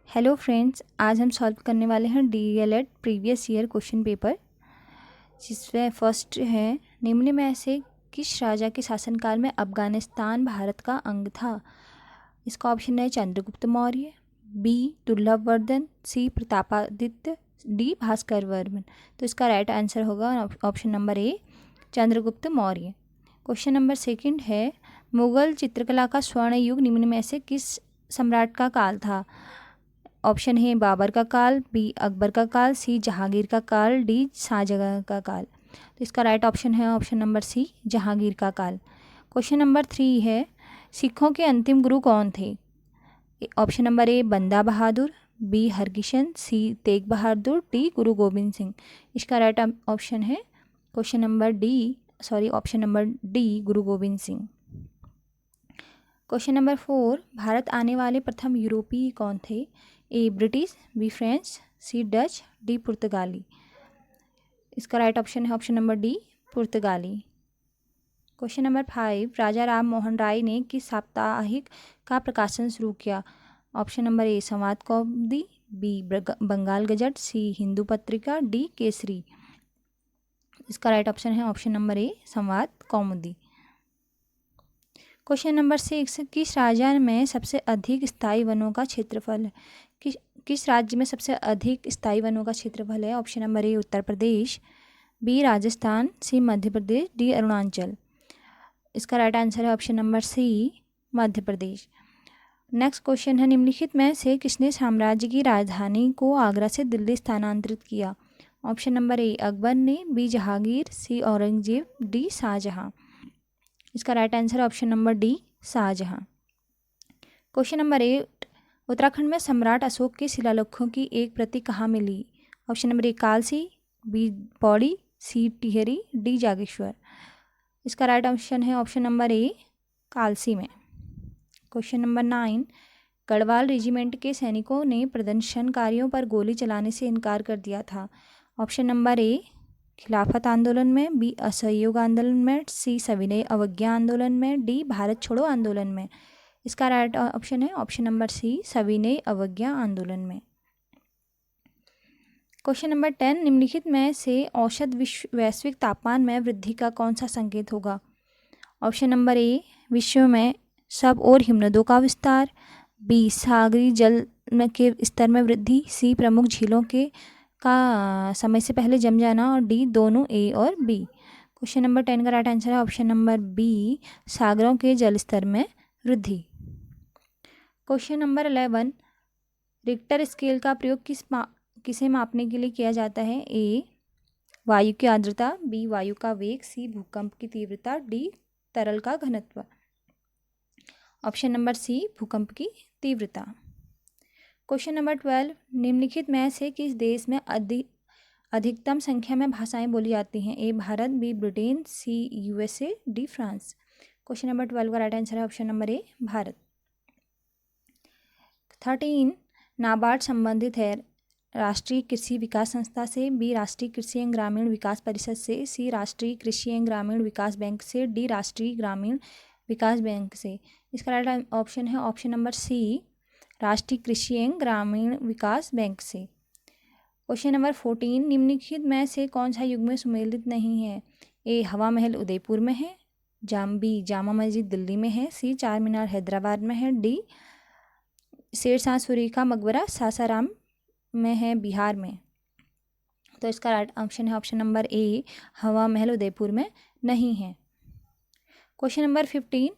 Hello friends, आज हम solve करने वाले हैं DElEd previous year question paper, जिसमें फर्स्ट है निम्न में से किस राजा के शासनकाल में अफगानिस्तान भारत का अंग था। इसका ऑप्शन है चंद्रगुप्त मौर्य, बी दुर्लभवर्धन, सी प्रतापादित्य, डी भास्कर वर्मन। तो इसका राइट आंसर होगा ऑप्शन नंबर ए Chandragupta Maurya. Question number second है मुगल चित्रकला का स्वर्ण युग निम्न में से किस सम्राट का काल था। ऑप्शन है बाबर का काल, बी अकबर का काल, सी जहांगीर का काल, डी शाहजहां का काल। तो इसका राइट ऑप्शन है ऑप्शन नंबर सी जहांगीर का काल। क्वेश्चन नंबर 3 है सिखों के अंतिम गुरु कौन थे। ऑप्शन नंबर ए बंदा बहादुर, बी हरकिशन, सी तेग बहादुर, डी गुरु गोबिंद सिंह। इसका राइट ऑप्शन है option number D Guru Gobind Singh. Question number 4 Bharat आने वाले प्रथम यूरोपीय कौन थे। ए ब्रिटिश, बी फ्रेंच, सी डच, डी पुर्तगाली। इसका राइट ऑप्शन है ऑप्शन नंबर डी पुर्तगाली। क्वेश्चन नंबर 5 राजा राम मोहन राय ने किस साप्ताहिक का प्रकाशन शुरू किया। ऑप्शन नंबर ए संवाद कौमुदी, बी बंगाल गजट, सी हिंदू पत्रिका, डी केसरी। इसका राइट ऑप्शन है ऑप्शन नंबर ए संवाद कौमुदी। क्वेश्चन नंबर 6 किस राज्य में सबसे अधिक स्थायी वनों का क्षेत्रफल है। किस राज्य में सबसे अधिक स्थायी वनों का क्षेत्रफल है। Option number A Uttar Pradesh, B Rajasthan, C Madhya Pradesh, D Arunachal. इसका राइट आंसर है option number C Madhya Pradesh. Next question है निम्नलिखित में से किसने साम्राज्य की राजधानी को आगरा से दिल्ली स्थानांतरित किया। ऑप्शन नंबर ए अकबर ने, B Jahangir, C Aurangzeb, D Shahjahan. इसका राइट आंसर है option number D Shahjahan. Question number 8 Uttarakhand में सम्राट अशोक के शिलालेखों की एक प्रति कहाँ मिली। Option number A Kalsi, B Pauri, C Tehri, D Jageshwar. इसका राइट ऑप्शन है ऑप्शन नंबर ए कालसी में। क्वेश्चन नंबर 9 गढ़वाल रेजिमेंट के सैनिकों ने प्रदर्शनकारियों पर गोली चलाने से इनकार कर दिया था। ऑप्शन नंबर ए खिलाफत आंदोलन में, बी असहयोग आंदोलन में, सी सविनय अवज्ञा आंदोलन में, डी भारत छोड़ो आंदोलन में। इसका राइट ऑप्शन है ऑप्शन नंबर सी सविनय अवज्ञा आंदोलन में। क्वेश्चन नंबर 10 निम्नलिखित में से औसत वैश्विक तापमान में वृद्धि का कौन सा संकेत होगा। ऑप्शन नंबर ए विश्व में सब और हिमनदों का विस्तार, बी सागरी जल के स्तर में वृद्धि, सी प्रमुख झीलों का समय से पहले जम जाना, और डी दोनों ए और बी। क्वेश्चन नंबर 10 का राइट आंसर है ऑप्शन नंबर बी सागरों के जल स्तर में वृद्धि। क्वेश्चन नंबर 11 रिक्टर स्केल का प्रयोग किसे मापने के लिए किया जाता है। ए वायु की आर्द्रता, बी वायु का वेग, सी भूकंप की तीव्रता, डी तरल का घनत्व। ऑप्शन नंबर सी भूकंप की तीव्रता। क्वेश्चन नंबर 12 निम्नलिखित में से किस देश में अधिकतम संख्या में भाषाएं बोली जाती हैं। A Bharat, B Britain, C USA, D France. Question number 12 का राइट आंसर है option number A Bharat. 13 NABARD संबंधित है राष्ट्रीय कृषि विकास संस्था से, बी राष्ट्रीय कृषि एवं ग्रामीण विकास परिषद से, सी राष्ट्रीय कृषि एवं ग्रामीण विकास बैंक से, डी राष्ट्रीय ग्रामीण विकास बैंक से। इसका राइट ऑप्शन है ऑप्शन नंबर सी राष्ट्रीय कृषि एवं ग्रामीण विकास बैंक से। क्वेश्चन नंबर 14 निम्नलिखित में से कौन सा युग में सुमेलित नहीं है। ए हवा महल उदयपुर में है, बी जामा मस्जिद दिल्ली में है, सी चार मीनार हैदराबाद में है, डी शेरशाह सूरी का मकबरा सासाराम में है बिहार में। तो इसका राइट ऑप्शन है ऑप्शन नंबर ए हवा महल उदयपुर में नहीं है। क्वेश्चन नंबर 15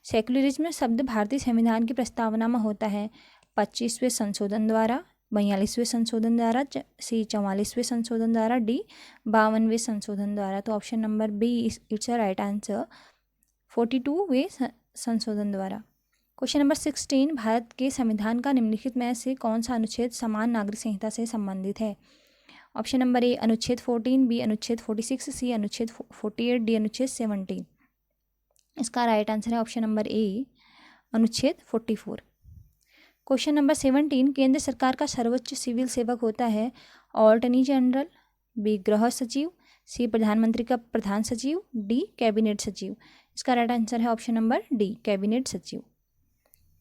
सेक्युलरिज्म शब्द भारतीय संविधान की प्रस्तावना में होता है 25वें संशोधन द्वारा, 42वें संशोधन द्वारा, सी 44वें संशोधन द्वारा, डी 52वें संशोधन द्वारा। तो option number B it's a right answer 42वें संशोधन द्वारा। क्वेश्चन नंबर 16 भारत के संविधान का निम्नलिखित में से कौन सा अनुच्छेद समान नागरिक संहिता से संबंधित है। ऑप्शन नंबर ए अनुच्छेद 14, बी अनुच्छेद 46, सी अनुच्छेद 48, डी अनुच्छेद 17। इसका राइट आंसर है ऑप्शन नंबर ए अनुच्छेद 44। क्वेश्चन नंबर 17 केंद्र सरकार का सर्वोच्च सिविल सेवक होता है अटॉर्नी जनरल, बी गृह सचिव, सी प्रधानमंत्री का प्रधान सचिव, डी कैबिनेट सचिव। इसका राइट आंसर है ऑप्शन नंबर डी कैबिनेट सचिव।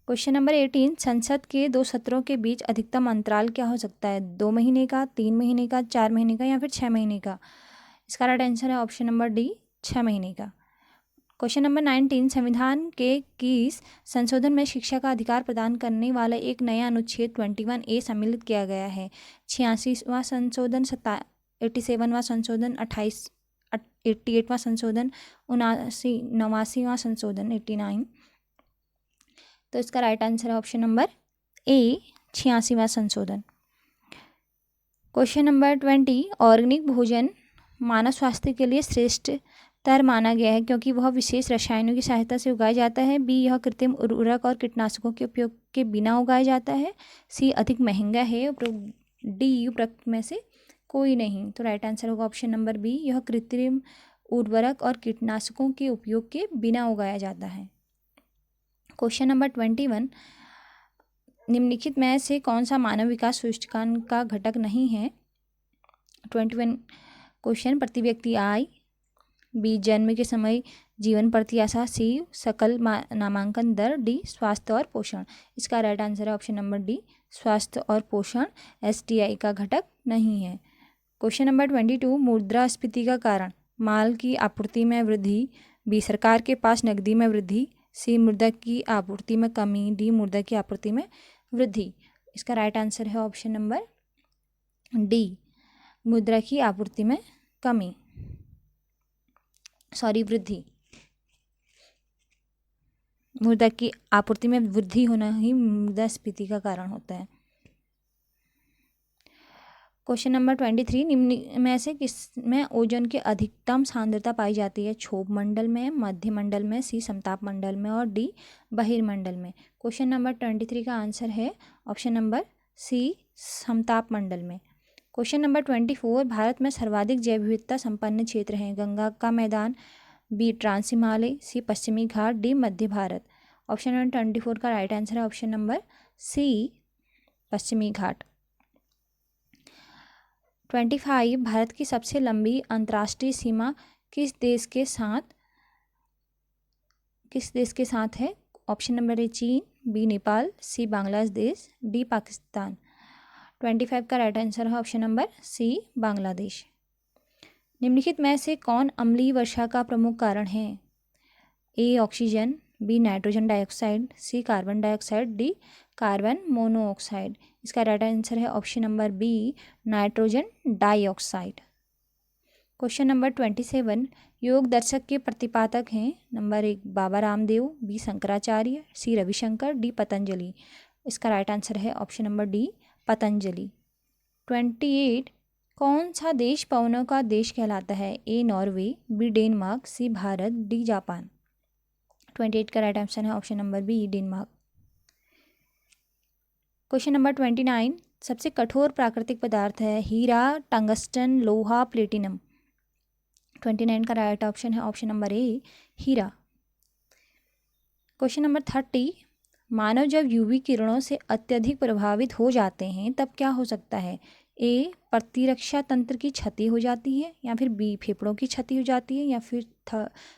क्वेश्चन नंबर 18, संसद के 2 सत्रों के बीच अधिकतम अंतराल क्या हो सकता है? 2 महीने का, 3 महीने का, 4 महीने का या फिर 6 महीने का? इसका राइट आंसर है ऑप्शन नंबर डी, 6 महीने का। क्वेश्चन नंबर 19, संविधान के किस संशोधन में शिक्षा का अधिकार प्रदान करने वाला एक नया अनुच्छेद 21A सम्मिलित किया गया है? 86वां संशोधन, 87वां संशोधन, 88वां संशोधन, 89वां संशोधन 89। तो इसका राइट आंसर है ऑप्शन नंबर ए, 86वां संशोधन। क्वेश्चन नंबर 20, ऑर्गेनिक भोजन मानव स्वास्थ्य के लिए श्रेष्ठतर माना गया है क्योंकि वह विशेष रसायनों की सहायता से उगाया जाता है। बी, यह कृत्रिम उर्वरक और कीटनाशकों के उपयोग के बिना उगाया जाता है। सी, अधिक महंगा है। डी, उपरोक्त में से कोई नहीं। तो राइट आंसर होगा ऑप्शन नंबर बी, यह कृत्रिम उर्वरक और कीटनाशकों के उपयोग के बिना उगाया जाता है। क्वेश्चन नंबर 21, निम्नलिखित में से कौन सा मानव विकास सूचकांक का घटक नहीं है? 21 क्वेश्चन, प्रति व्यक्ति आय। बी, जन्म के समय जीवन प्रत्याशा। सी, सकल नामांकन दर। डी, स्वास्थ्य और पोषण। इसका राइट आंसर है ऑप्शन नंबर डी, स्वास्थ्य और पोषण STI का घटक नहीं है। क्वेश्चन नंबर 22, मुद्रास्फीति का कारण। माल की आपूर्ति में वृद्धि। बी, सरकार के पास नकदी में वृद्धि। सी, मुद्रा की आपूर्ति में कमी। डी, मुद्रा की आपूर्ति में वृद्धि। इसका राइट आंसर है ऑप्शन नंबर डी, मुद्रा की आपूर्ति में कमी, वृद्धि। मुद्रा की आपूर्ति में वृद्धि होना ही मुद्रास्फीति का कारण होता है। क्वेश्चन नंबर 23, निम्न में से किस में ओजोन की अधिकतम सांद्रता पाई जाती है? क्षोभ मंडल में, मध्य मंडल में, सी, समताप मंडल में और डी, बहिर्मंडल में। क्वेश्चन नंबर 23 का आंसर है ऑप्शन नंबर सी, समताप मंडल में। क्वेश्चन नंबर 24, भारत में सर्वाधिक जैव विविधता संपन्न क्षेत्र हैं? गंगा का मैदान। B, trans Himalaya. सी, पश्चिमी घाट। डी, मध्य भारत। ऑप्शन नंबर 24 का राइट आंसर है ऑप्शन नंबर सी, पश्चिमी घाट। 25, भारत की सबसे लंबी अंतर्राष्ट्रीय सीमा किस देश के साथ है? ऑप्शन नंबर ए, चीन। बी, नेपाल। सी, बांग्लादेश। डी, पाकिस्तान। 25 का राइट आंसर है ऑप्शन नंबर सी, बांग्लादेश। निम्नलिखित में से कौन अम्लीय वर्षा का प्रमुख कारण है? A, oxygen. B, nitrogen dioxide. C, carbon dioxide. D, carbon monoxide. इसका राइट आंसर है option number B, nitrogen dioxide. Question number 27, योग दर्शक के प्रतिपादक हैं? Number 1, Baba Ramdev. B, Shankaracharya. C, Ravishankar. D, Patanjali. इसका राइट आंसर है ऑप्शन नंबर डी, पतंजलि। 28, कौन सा देश पवनों का देश कहलाता है? A, Norway. B, Denmark. C, Bharat. D, Japan. 28 का राइट आंसर है option number B, Denmark. Question number 29, सबसे कठोर प्राकृतिक पदार्थ है? हीरा, टंगस्टन, लोहा, प्लेटिनम। 29 का राइट ऑप्शन है ऑप्शन नंबर ए, हीरा। क्वेश्चन नंबर 30, मानव जब यूवी किरणों से अत्यधिक प्रभावित हो जाते हैं तब क्या हो सकता है? ए, प्रतिरक्षा तंत्र की क्षति हो जाती है, या फिर बी, फेफड़ों की क्षति हो जाती है, या फिर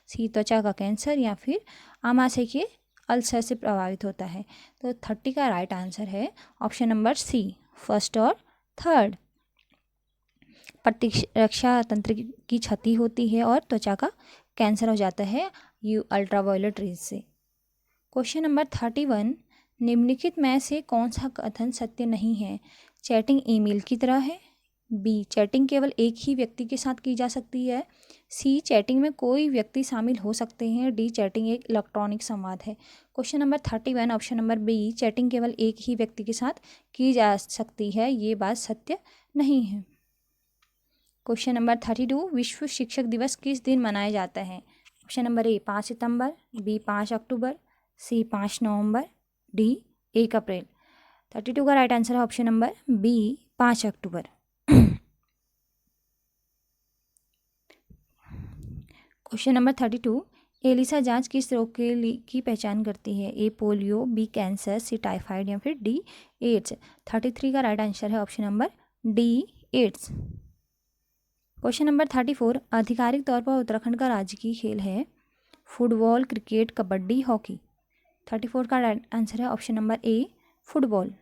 सी, त्वचा का कैंसर, या फिर आमाशय के अल्सर से प्रभावित होता है। तो 30 का राइट आंसर है ऑप्शन नंबर सी, फर्स्ट और थर्ड। प्रतिरक्षा तंत्र की क्षति होती है और त्वचा का कैंसर हो जाता है अल्ट्रावायलेट रेज से। क्वेश्चन नंबर 31, निम्नलिखित में से कौन सा कथन सत्य नहीं है? चैटिंग ईमेल की तरह है। बी, चैटिंग केवल एक ही व्यक्ति के साथ की जा सकती है। सी, चैटिंग में कोई व्यक्ति शामिल हो सकते हैं। डी, चैटिंग एक इलेक्ट्रॉनिक संवाद है। Question number 31, option number B, chatting केवल एक ही व्यक्ति के साथ की जा सकती है, ये बात सत्य नहीं है। क्वेश्चन नंबर 32, विश्व शिक्षक दिवस किस दिन मनाया जाता है? ऑप्शन नंबर ए, 5 सितंबर। बी, 5 अक्टूबर। सी, 5 नवंबर। डी, 1 अप्रैल। 32 का राइट आंसर है ऑप्शन नंबर बी, 5 अक्टूबर। क्वेश्चन नंबर 32, एलिसा जांच किस रोग की पहचान करती है? A, polio. B, cancer. C, typhoid, या फिर डी, एड्स। 33 का राइट आंसर है option number D, AIDS. Question number 34, आधिकारिक तौर पर उत्तराखंड का राजकीय खेल है? Football, cricket, kabaddi, hockey. 34 का राइट आंसर है ऑप्शन नंबर ए फुटबॉल।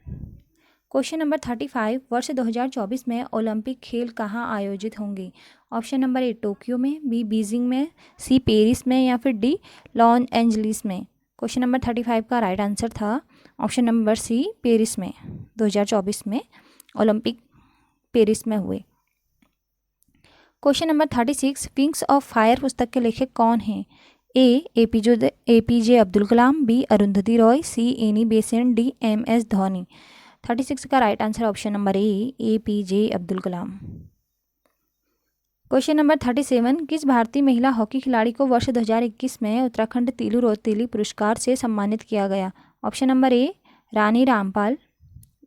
क्वेश्चन नंबर 35, वर्ष 2024 में ओलंपिक खेल कहाँ आयोजित होंगे? ऑप्शन नंबर ए टोक्यो में, बी बीजिंग में, सी पेरिस में या फिर डी लॉस एंजलिस में। क्वेश्चन नंबर 35 का राइट आंसर था ऑप्शन नंबर सी पेरिस में। 2024 में ओलंपिक पेरिस में हुए। Question number 36, wings of fire पुस्तक के लेखक कौन हैं? ए APJ Abdul Kalam, B Arundhati Roy, C Annie Besant, D MS Dhoni. 36 का right answer option number A APJ Abdul Kalam. Question number 37, किस भारतीय महिला हॉकी खिलाड़ी को वर्ष 2021 में उत्तराखंड तीलू रौतेली पुरस्कार से सम्मानित किया गया? Option number A Rani Rampal,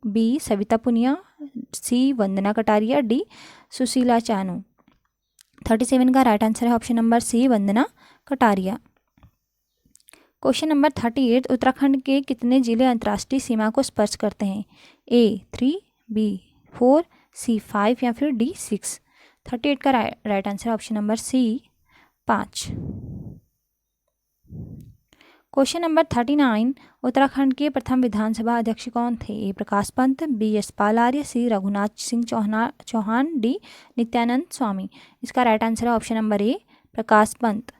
B Savita Punia, C Vandana Kataria, D Sushila Chanu. 37 का राइट आंसर है option number C Vandana Kataria. Question number 38, Uttarakhand के कितने जिले अंतर्राष्ट्रीय सीमा को स्पर्श करते हैं? ए 3, बी 4, सी 5 या फिर डी 6। 38 का right answer option number C 5। Question number 39, Uttarakhand के प्रथम विधानसभा अध्यक्ष कौन थे? A Prakash Pant, B Yashpal Arya, C Raghunath Singh Chauhan, D Nityanand Swami. इसका राइट आंसर है option number A Prakash Pant.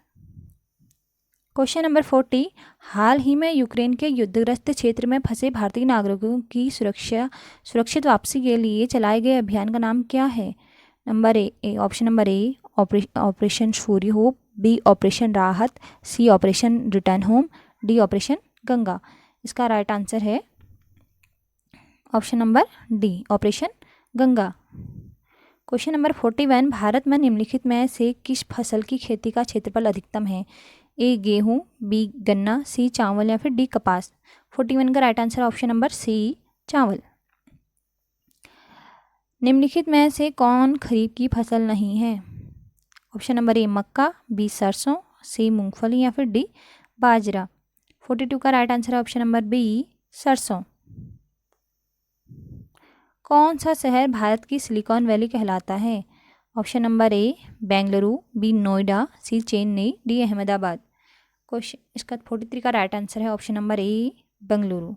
Question number 40, हाल ही में यूक्रेन के युद्धग्रस्त क्षेत्र में फंसे भारतीय नागरिकों की सुरक्षित वापसी के लिए चलाए गए अभियान का नाम क्या है? Number A option number A operation Surya hope, B operation Rahat, C operation return home, D operation Ganga. इसका राइट आंसर है option number D operation Ganga. Question number 41, Bharat में निम्नलिखित में से किस फसल की खेती का क्षेत्रफल अधिकतम है? ए गेहूं, बी गन्ना, सी चावल या फिर डी कपास। 41 का right answer option number C चावल। निम्नलिखित में से कौन खरीफ की फसल नहीं है? ऑप्शन नंबर ए मक्का, बी सरसों, सी मूंगफली या फिर डी बाजरा। 42 का राइट आंसर है ऑप्शन नंबर बी सरसों। कौन सा शहर भारत की सिलिकॉन वैली कहलाता है? Option number A Bengaluru, B Noida, C Chennai, D Ahmedabad. Question इसका 43 का राइट आंसर है option number A Bengaluru.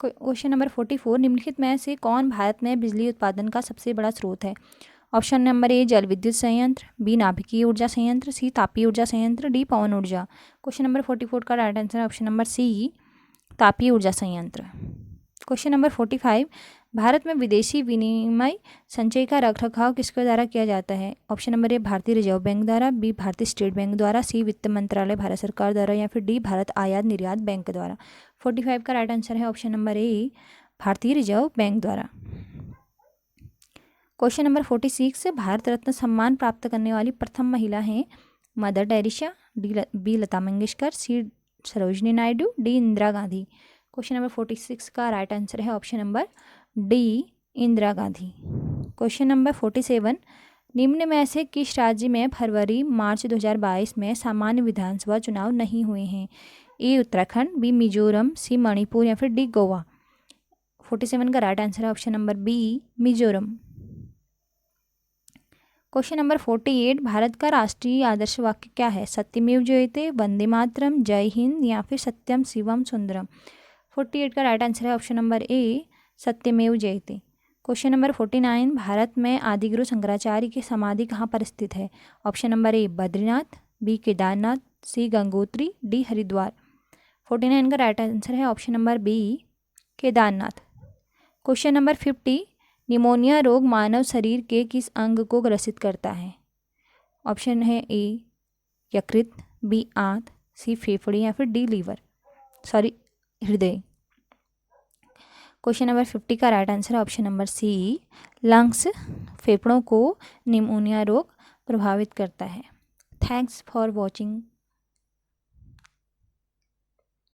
Question number 44, निम्नलिखित में से कौन भारत में बिजली उत्पादन का सबसे बड़ा स्रोत है? ऑप्शन नंबर ए जल विद्युत संयंत्र, बी नाभिकीय ऊर्जा संयंत्र, सी तापीय ऊर्जा संयंत्र, डी पवन ऊर्जा। क्वेश्चन नंबर 44 का राइट आंसर है ऑप्शन नंबर सी तापीय ऊर्जा संयंत्र। क्वेश्चन नंबर 45, भारत में विदेशी विनिमय संचय का रखरखाव किसके द्वारा किया जाता है? ऑप्शन नंबर ए भारतीय रिजर्व बैंक द्वारा, बी भारतीय स्टेट बैंक द्वारा, सी वित्त मंत्रालय भारत सरकार द्वारा या फिर डी भारत आयात निर्यात बैंक द्वारा। 45 का राइट आंसर है ऑप्शन नंबर ए भारतीय रिजर्व बैंक द्वारा। क्वेश्चन नंबर 46, भारत रत्न सम्मान प्राप्त करने वाली प्रथम महिला हैं? Mother Teresa, B Lata Mangeshkar, C Sarojini Naidu, D Indira Gandhi. Question number 46 का राइट आंसर है option number D Indira Gandhi. Question number 47, निम्न में से किस राज्य में फरवरी मार्च 2022 में सामान्य विधानसभा चुनाव नहीं हुए हैं? A Uttarakhand, B Mizoram, C Manipur या फिर डी गोवा। 47 का राइट आंसर है option number B Mizoram. Question number 48, Bharat का राष्ट्रीय आदर्श वाक्य क्या है? सत्यमेव जयते, वंदे मातरम, जय हिंद या फिर सत्यम शिवम सुंदरम। 48 का राइट आंसर है ऑप्शन नंबर ए सत्यमेव जयते। क्वेश्चन नंबर 49, भारत में आदिगुरु शंकराचार्य की समाधि कहाँ पर स्थित है? Option number A Badrinath, B Kedarnath, C Gangotri, D Haridwar. 49 का राइट आंसर है option number B Kedarnath. Question number 50, pneumonia रोग मानव शरीर के किस अंग को ग्रसित करता है? ऑप्शन है ए यकृत, बी आंत, सी फेफड़े या फिर डी हृदय। क्वेश्चन नंबर 50 का राइट आंसर है ऑप्शन नंबर सी लंग्स। फेफड़ों को निमोनिया रोग प्रभावित करता है। Thanks for watching.